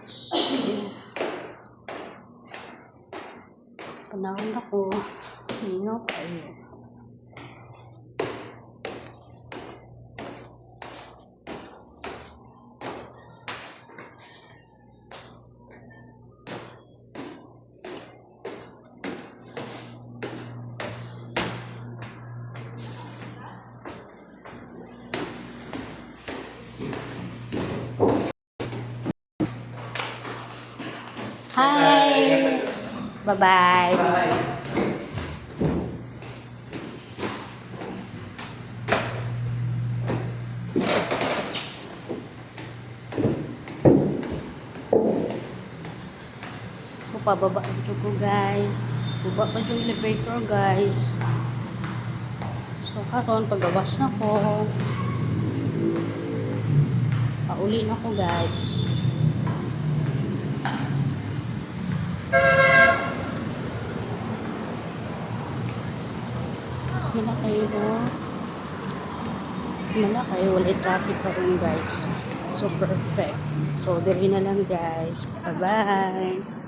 So, panahon ako. Hino kayo. Hi! Bye-bye! So, pababa ang ko guys. Baba pa yung elevator guys. So, karon pagawas na ko. Pauli na ko guys. Mala kayo, wala traffic pa rin guys. So, perfect. So, dali na lang guys. Bye-bye!